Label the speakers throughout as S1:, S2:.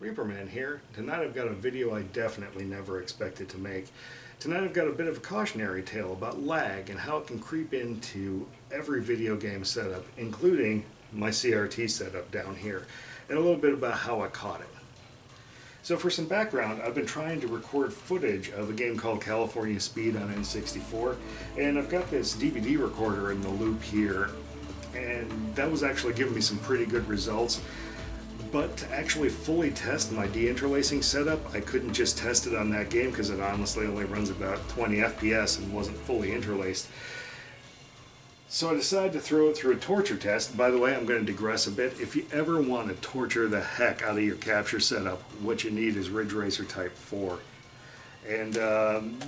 S1: Reaperman here. Tonight I've got a video I definitely never expected to make. Tonight I've got a bit of a cautionary tale about lag and how it can creep into every video game setup, including my CRT setup down here, and a little bit about how I caught it. So for some background, I've been trying to record footage of a game called California Speed on N64, and I've got this DVD recorder in the loop here, and that was actually giving me some pretty good results. But to actually fully test my de-interlacing setup, I couldn't just test it on that game because it honestly only runs about 20 FPS and wasn't fully interlaced. So I decided to throw it through a torture test. By the way, I'm going to digress a bit. If you ever want to torture the heck out of your capture setup, what you need is Ridge Racer Type 4. And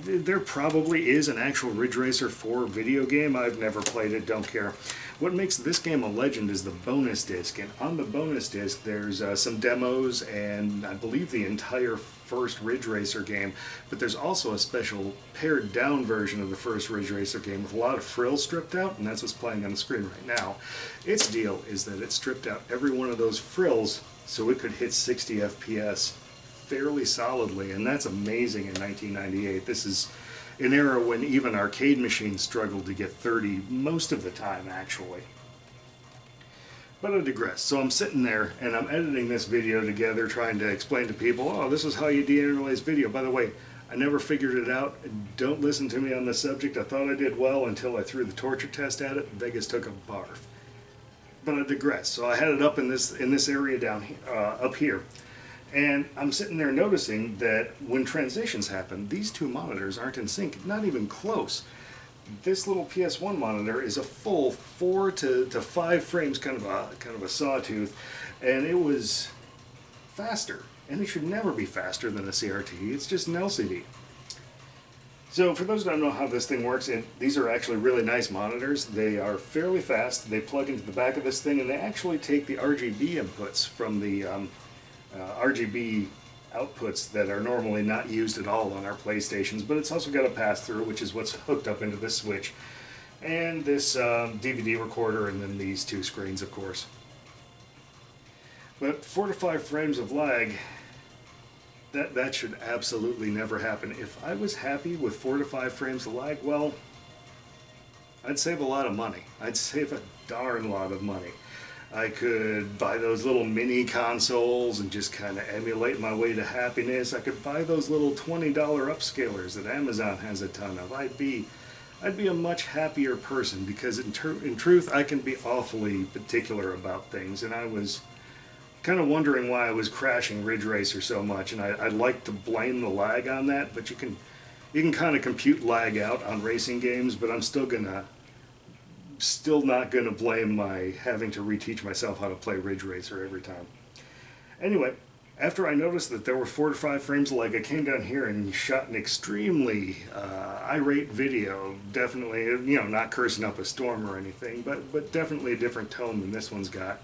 S1: there probably is an actual Ridge Racer 4 video game. I've never played it, don't care. What makes this game a legend is the bonus disc, and on the bonus disc there's some demos and I believe the entire first Ridge Racer game, but there's also a special pared down version of the first Ridge Racer game with a lot of frills stripped out, and that's what's playing on the screen right now. Its deal is that it stripped out every one of those frills so it could hit 60 FPS fairly solidly, and that's amazing in 1998. This is an era when even arcade machines struggled to get 30 most of the time, actually. But I digress. So I'm sitting there and I'm editing this video together, trying to explain to people, oh, this is how you de-interlace video. By the way, I never figured it out. Don't listen to me on the subject. I thought I did well until I threw the torture test at it. Vegas took a barf. But I digress. So I had it up in this area down here, up here. And I'm sitting there noticing that when transitions happen, these two monitors aren't in sync, not even close. This little PS1 monitor is a full 4 to 5 frames, kind of a sawtooth, and it was faster. And it should never be faster than a CRT. It's just an LCD. So for those who don't know how this thing works, and these are actually really nice monitors. They are fairly fast. They plug into the back of this thing, and they actually take the RGB inputs from the RGB outputs that are normally not used at all on our PlayStations, but it's also got a pass-through, which is what's hooked up into this switch, and this DVD recorder, and then these two screens, of course. But 4 to 5 frames of lag, that should absolutely never happen. If I was happy with 4 to 5 frames of lag, well, I'd save a lot of money. I'd save a darn lot of money. I could buy those little mini consoles and just kind of emulate my way to happiness. I could buy those little $20 upscalers that Amazon has a ton of. I'd be a much happier person because in truth I can be awfully particular about things, and I was kind of wondering why I was crashing Ridge Racer so much, and I'd like to blame the lag on that, but you can kind of compute lag out on racing games, but I'm still not going to blame my having to reteach myself how to play Ridge Racer every time. Anyway, after I noticed that there were 4 to 5 frames of lag, I came down here and shot an extremely irate video. Definitely, not cursing up a storm or anything, but definitely a different tone than this one's got.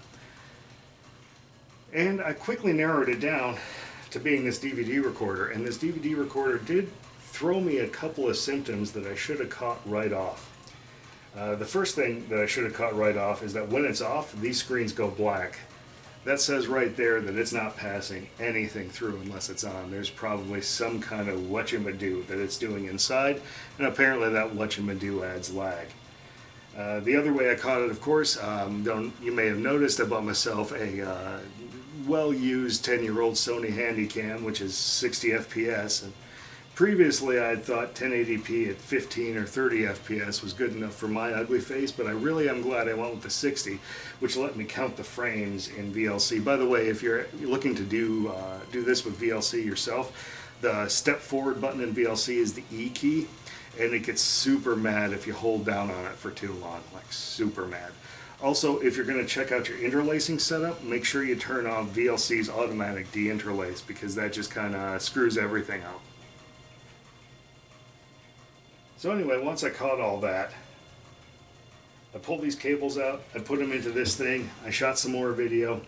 S1: And I quickly narrowed it down to being this DVD recorder, and this DVD recorder did throw me a couple of symptoms that I should have caught right off. The first thing that I should have caught right off is that when it's off, these screens go black. That says right there that it's not passing anything through unless it's on. There's probably some kind of whatchamadoo that it's doing inside, and apparently that whatchamadoo adds lag. The other way I caught it, of course, you may have noticed I bought myself a well-used 10-year-old Sony Handycam, which is 60 FPS. And previously, I had thought 1080p at 15 or 30 FPS was good enough for my ugly face, but I really am glad I went with the 60, which let me count the frames in VLC. By the way, if you're looking to do this with VLC yourself, the step forward button in VLC is the E key, and it gets super mad if you hold down on it for too long, like super mad. Also, if you're going to check out your interlacing setup, make sure you turn on VLC's automatic de-interlace, because that just kind of screws everything up. So anyway, once I caught all that, I pulled these cables out, I put them into this thing, I shot some more video,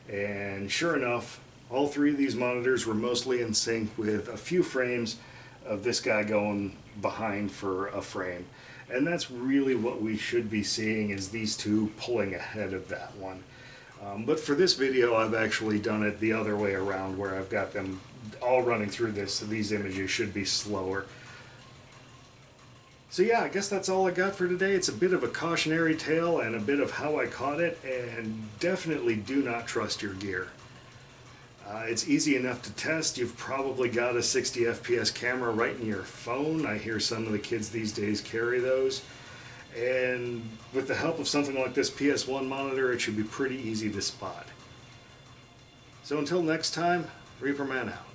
S1: and sure enough, all 3 of these monitors were mostly in sync with a few frames of this guy going behind for a frame. And that's really what we should be seeing, is these two pulling ahead of that one. But for this video, I've actually done it the other way around, where I've got them all running through this, so these images should be slower. So yeah, I guess that's all I got for today. It's a bit of a cautionary tale and a bit of how I caught it, and definitely do not trust your gear. It's easy enough to test. You've probably got a 60 FPS camera right in your phone. I hear some of the kids these days carry those. And with the help of something like this PS1 monitor, it should be pretty easy to spot. So until next time, Reaper Man out.